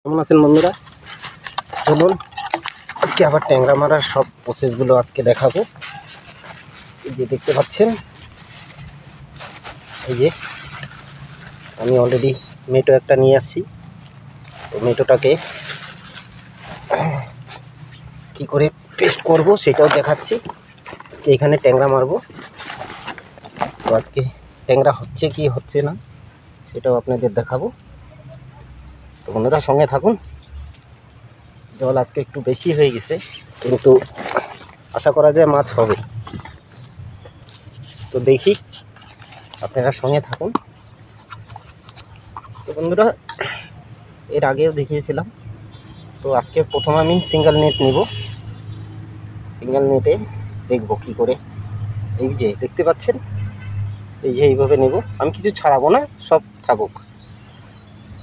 কেমন আছেন বন্ধুরা? চলুন আজকে আবার ট্যাংরা মারার সব প্রসেসগুলো আজকে দেখাবো। এই যে দেখতে পাচ্ছেন, এই যে আমি অলরেডি মেটো একটা নিয়ে আসছি। তো মেটোটাকে কি করে পেস্ট করব সেটাও দেখাচ্ছি। আজকে এখানে ট্যাংরা মারবো। তো আজকে ট্যাংরা হচ্ছে কি হচ্ছে না সেটাও আপনাদের দেখাবো। তো বন্ধুরা সঙ্গে থাকুন। জল আজকে একটু বেশি হয়ে গেছে, কিন্তু আশা করা যায় মাছ হবে। তো দেখি, আপনারা সঙ্গে থাকুন। তো বন্ধুরা এর আগেও দেখিয়েছিলাম, তো আজকে প্রথম আমি সিঙ্গেল নেট নিব। সিঙ্গেল নেটে দেখব কি করে। এই যে দেখতে পাচ্ছেন, এই যে এইভাবে নেব। আমি কিছু ছাড়াবো না, সব থাকুক।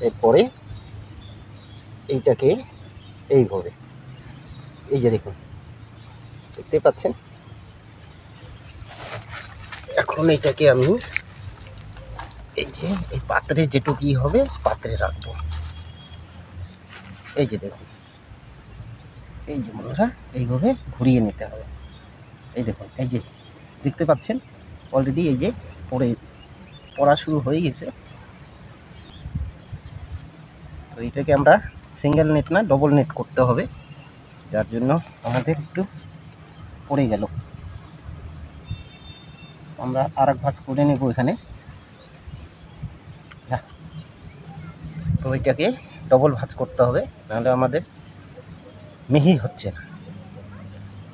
এরপরে এইটাকে এইভাবে, এই যে দেখুন, দেখতে পাচ্ছেন। এখন এইটাকে আমি এই যে এই পাত্রে যেটুকু হবে পাত্রে রাখবো। এই যে দেখুন, এই যে বন্ধুরা এইভাবে ঘুরিয়ে নিতে হবে। এই দেখুন, এই যে দেখতে পাচ্ছেন অলরেডি এই যে পড়া শুরু হয়ে গেছে। তো এটাকে আমরা সিঙ্গেল নেট না ডবল নেট করতে হবে, যার জন্য আমাদের একটু পড়ে গেল। আমরা আর এক ভাঁজ করে নেব এখানে। তো এটাকে ডবল ভাঁজ করতে হবে, নাহলে আমাদের মিহি হচ্ছে না।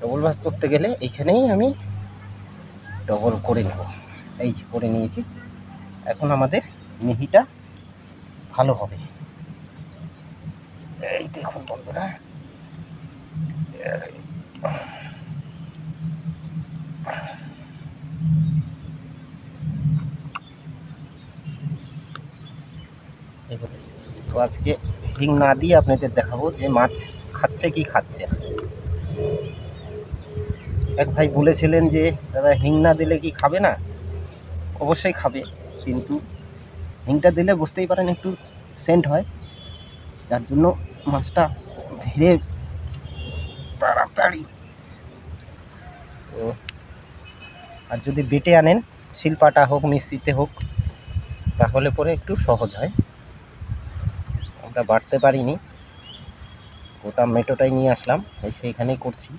ডবল ভাঁজ করতে গেলে এইখানেই আমি ডবল করে নেব। এই যে করে নিয়েছি। এখন আমাদের মিহিটা ভালো হবে। এই দেখুন বন্ধুরা, তো আজকে হিং না দিয়ে আপনাদের দেখাবো যে মাছ খাচ্ছে কি খাচ্ছে না। এক ভাই বলেছিলেন যে দাদা হিং না দিলে কি খাবে না? অবশ্যই খাবে, কিন্তু হিংটা দিলে বুঝতেই পারেন একটু সেন্ট হয়, যার জন্য মাছটা ধীরে তাড়াতাড়ি। তো আর যদি বেটে আনেন, শিলপাটা হোক মিক্সিতে হোক, তাহলে পরে একটু সহজ হয়। আমরা বাড়তে পারিনি, গোটা মেটোটাই নিয়ে আসলাম, সেইখানেই করছি।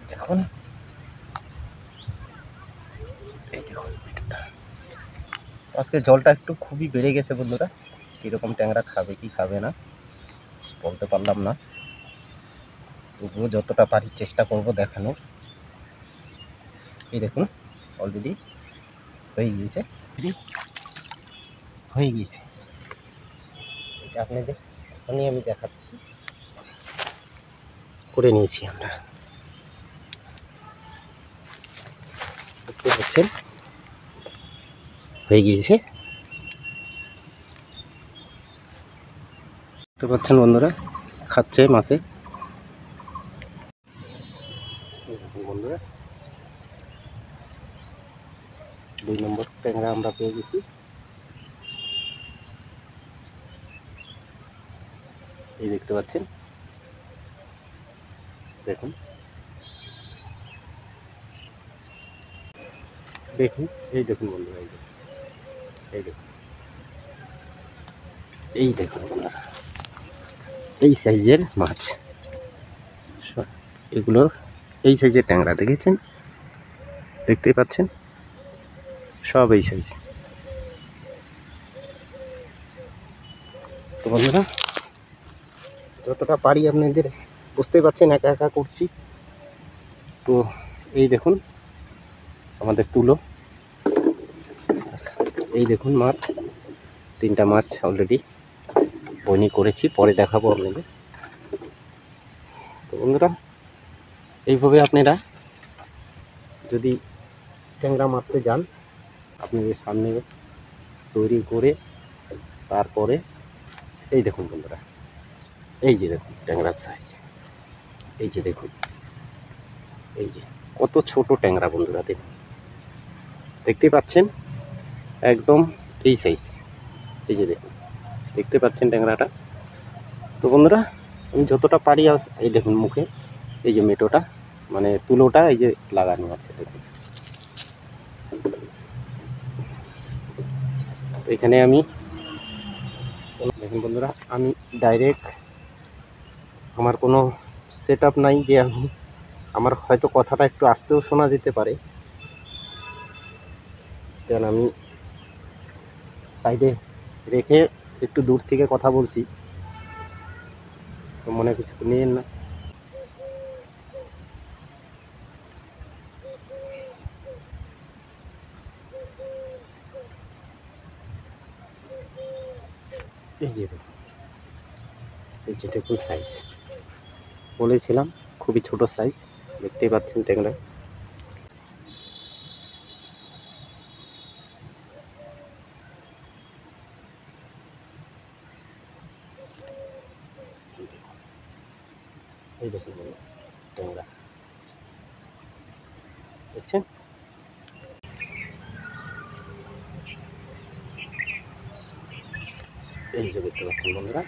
দেখুন, এই দেখুন মেটোটা। আজকে জলটা একটু খুবই বেড়ে গেছে বন্ধুরা। কীরকম ট্যাংরা খাবে কি খাবে না বলতে পারলাম না, তবুও যতটা পারি চেষ্টা করব দেখানোর। এই দেখুন অলরেডি হয়ে গিয়েছে, হয়ে গিয়েছে। এটা আপনাদের এখনই আমি দেখাচ্ছি। করে নিয়েছি আমরা, দেখতে পাচ্ছেন হয়ে গিয়েছে। দেখতে পাচ্ছেন বন্ধুরা খাচ্ছে মাছে। বন্ধুরা 2 নম্বর ট্যাংরা আমরা পেয়ে গেছি। এই দেখতে পাচ্ছেন, দেখুন দেখুন, এই দেখুন বন্ধুরা, এই দেখুন, এই দেখুন, এই দেখুন বন্ধুরা, এই সাইজের মাছ। এগুলো এই সাইজের ট্যাংরা দেখেছেন, দেখতেই পাচ্ছেন, সব এই সাইজ। তো বন্ধুরা যতটা পারি আপনাদের বুঝতেই পারছেন, একা একা করছি। তো এই দেখুন আমাদের তুলো, এই দেখুন মাছ, 3টা মাছ অলরেডি বনি করেছি, পরে দেখাবো আপনাদের। তো বন্ধুরা এইভাবে আপনারা যদি ট্যাংরা মারতে যান, আপনাদের সামনে তৈরি করে তারপরে এই দেখুন বন্ধুরা, এই যে দেখুন ট্যাংরার সাইজ, এই যে দেখুন, এই যে কত ছোট ট্যাংরা বন্ধুরা, দেখুন দেখতেই পাচ্ছেন একদম এই সাইজ। এই যে দেখুন, দেখতে পাচ্ছেন ট্যাংরাটা। তো বন্ধুরা, আমি যতটা পারি এই দেখুন মুখে এই যে মেটোটা মানে তুলোটা এই যে লাগানো আছে দেখুন। তো এখানে আমি দেখুন বন্ধুরা, আমি ডাইরেক্ট আমার কোনো সেট আপ নাই যে আমার হয়তো কথাটা একটু আস্তেও শোনা যেতে পারে, কারণ আমি সাইডে রেখে একটু দূর থেকে কথা বলছি, তো মনে কিছু নিয়েন না। এই যে দেখুন, এই যে দেখুন সাইজ, বলেছিলাম খুবই ছোট সাইজ, দেখতেই পাচ্ছেন ট্যাংরা। এই দেখুন ট্যাংরা, দেখছেন? এই যে দেখতে পাচ্ছেন বন্ধুরা,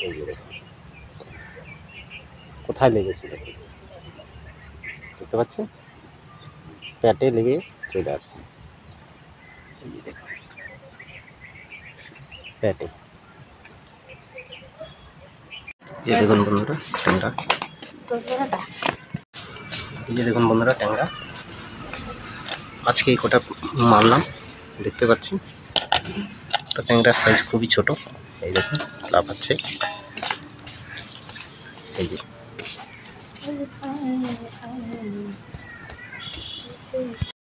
এই যে দেখুন কোথায় লেগেছে দেখুন, দেখতে পাচ্ছেন প্যাটে লেগে চলে আসছে। এই যে দেখুন প্যাটে, এই যে দেখুন বন্ধুরা ট্যাংরা, এই যে দেখুন বন্ধুরা ট্যাংরা আজকে এই কটা মারলাম, দেখতে পাচ্ছেন। তো ট্যাংরার সাইজ খুবই ছোট, এই দেখুন লাফাচ্ছে, এই যে